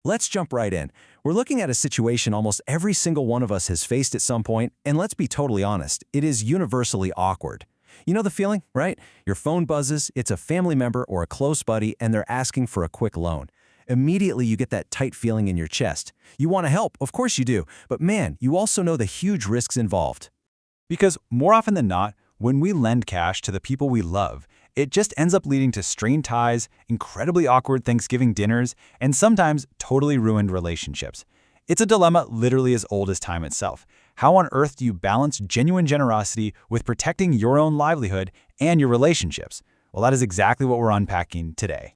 Let's jump right in. We're looking at a situation almost every single one of us has faced at some point, and let's be totally honest, it is universally awkward. You know the feeling, right? Your phone buzzes, it's a family member or a close buddy, and they're asking for a quick loan. Immediately, you get that tight feeling in your chest. You want to help, of course you do, but man, you also know the huge risks involved. Because more often than not, when we lend cash to the people we love, it just ends up leading to strained ties, incredibly awkward Thanksgiving dinners, and sometimes totally ruined relationships. It's a dilemma literally as old as time itself. How on earth do you balance genuine generosity with protecting your own livelihood and your relationships? Well, that is exactly what we're unpacking today.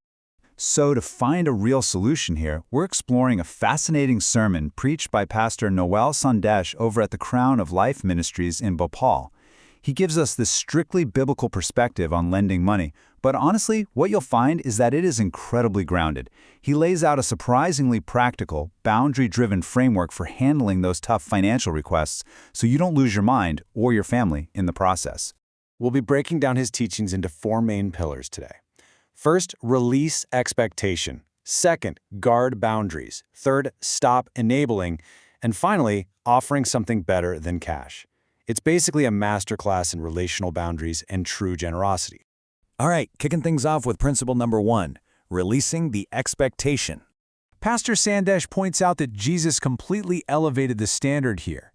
So to find a real solution here, we're exploring a fascinating sermon preached by Pastor Noel Sandesh over at the Crown of Life Ministries in Bhopal. He gives us this strictly biblical perspective on lending money, but honestly, what you'll find is that it is incredibly grounded. He lays out a surprisingly practical, boundary-driven framework for handling those tough financial requests so you don't lose your mind or your family in the process. We'll be breaking down his teachings into four main pillars today. First, release expectation. Second, guard boundaries. Third, stop enabling. And finally, offering something better than cash. It's basically a masterclass in relational boundaries and true generosity. All right, kicking things off with principle number 1, releasing the expectation. Pastor Sandesh points out that Jesus completely elevated the standard here.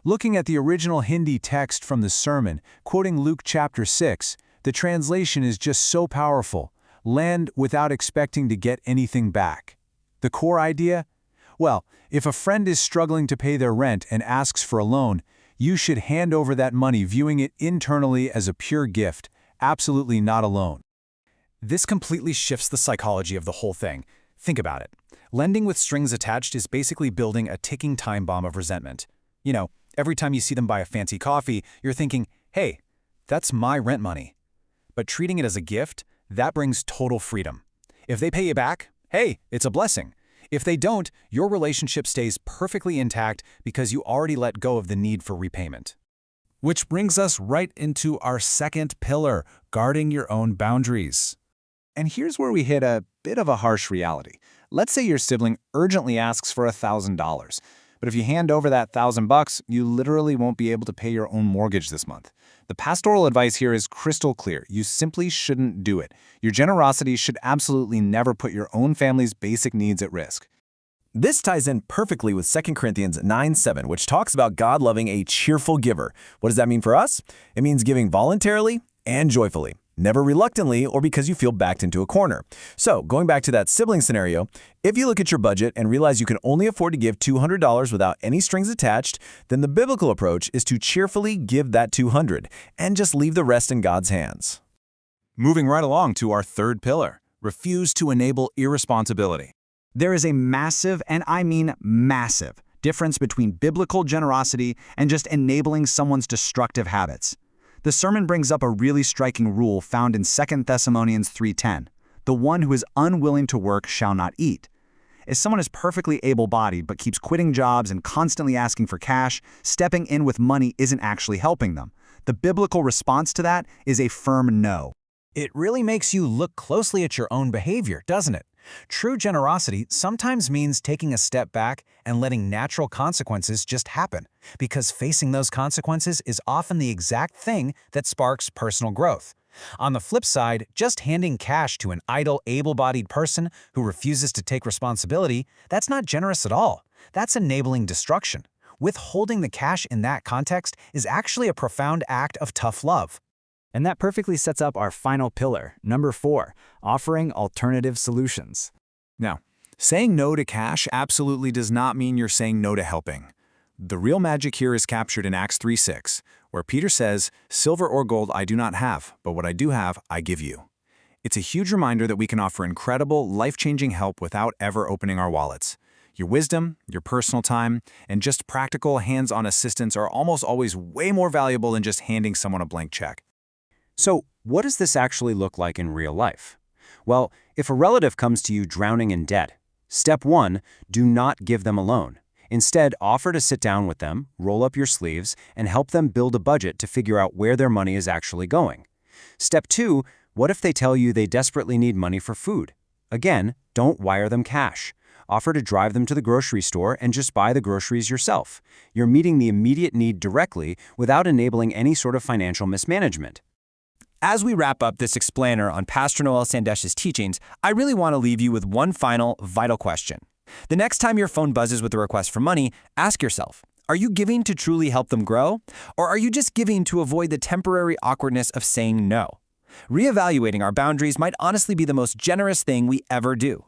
Looking at the original Hindi text from the sermon, quoting Luke chapter 6, the translation is just so powerful. Lend without expecting to get anything back. The core idea? Well, if a friend is struggling to pay their rent and asks for a loan, you should hand over that money viewing it internally as a pure gift, absolutely not a loan. This completely shifts the psychology of the whole thing. Think about it. Lending with strings attached is basically building a ticking time bomb of resentment. You know, every time you see them buy a fancy coffee, you're thinking, hey, that's my rent money. But treating it as a gift, that brings total freedom. If they pay you back, hey, it's a blessing. If they don't, your relationship stays perfectly intact because you already let go of the need for repayment. Which brings us right into our second pillar, guarding your own boundaries. And here's where we hit a bit of a harsh reality. Let's say your sibling urgently asks for $1,000. But if you hand over that $1,000, you literally won't be able to pay your own mortgage this month. The pastoral advice here is crystal clear. You simply shouldn't do it. Your generosity should absolutely never put your own family's basic needs at risk. This ties in perfectly with 2 Corinthians 9:7, which talks about God loving a cheerful giver. What does that mean for us? It means giving voluntarily and joyfully, never reluctantly or because you feel backed into a corner. So, going back to that sibling scenario, if you look at your budget and realize you can only afford to give $200 without any strings attached, then the biblical approach is to cheerfully give that $200 and just leave the rest in God's hands. Moving right along to our third pillar, refuse to enable irresponsibility. There is a massive, and I mean massive, difference between biblical generosity and just enabling someone's destructive habits. The sermon brings up a really striking rule found in 2 Thessalonians 3:10. The one who is unwilling to work shall not eat. If someone is perfectly able-bodied but keeps quitting jobs and constantly asking for cash, stepping in with money isn't actually helping them. The biblical response to that is a firm no. It really makes you look closely at your own behavior, doesn't it? True generosity sometimes means taking a step back and letting natural consequences just happen, because facing those consequences is often the exact thing that sparks personal growth. On the flip side, just handing cash to an idle, able-bodied person who refuses to take responsibility, that's not generous at all. That's enabling destruction. Withholding the cash in that context is actually a profound act of tough love. And that perfectly sets up our final pillar, number 4, offering alternative solutions. Now, saying no to cash absolutely does not mean you're saying no to helping. The real magic here is captured in Acts 3:6, where Peter says, "Silver or gold I do not have, but what I do have, I give you." It's a huge reminder that we can offer incredible, life-changing help without ever opening our wallets. Your wisdom, your personal time, and just practical, hands-on assistance are almost always way more valuable than just handing someone a blank check. So, what does this actually look like in real life? Well, if a relative comes to you drowning in debt, step 1, do not give them a loan. Instead, offer to sit down with them, roll up your sleeves, and help them build a budget to figure out where their money is actually going. Step 2, what if they tell you they desperately need money for food? Again, don't wire them cash. Offer to drive them to the grocery store and just buy the groceries yourself. You're meeting the immediate need directly without enabling any sort of financial mismanagement. As we wrap up this explainer on Pastor Noel Sandesh's teachings, I really want to leave you with one final, vital question. The next time your phone buzzes with a request for money, ask yourself, are you giving to truly help them grow? Or are you just giving to avoid the temporary awkwardness of saying no? Reevaluating our boundaries might honestly be the most generous thing we ever do.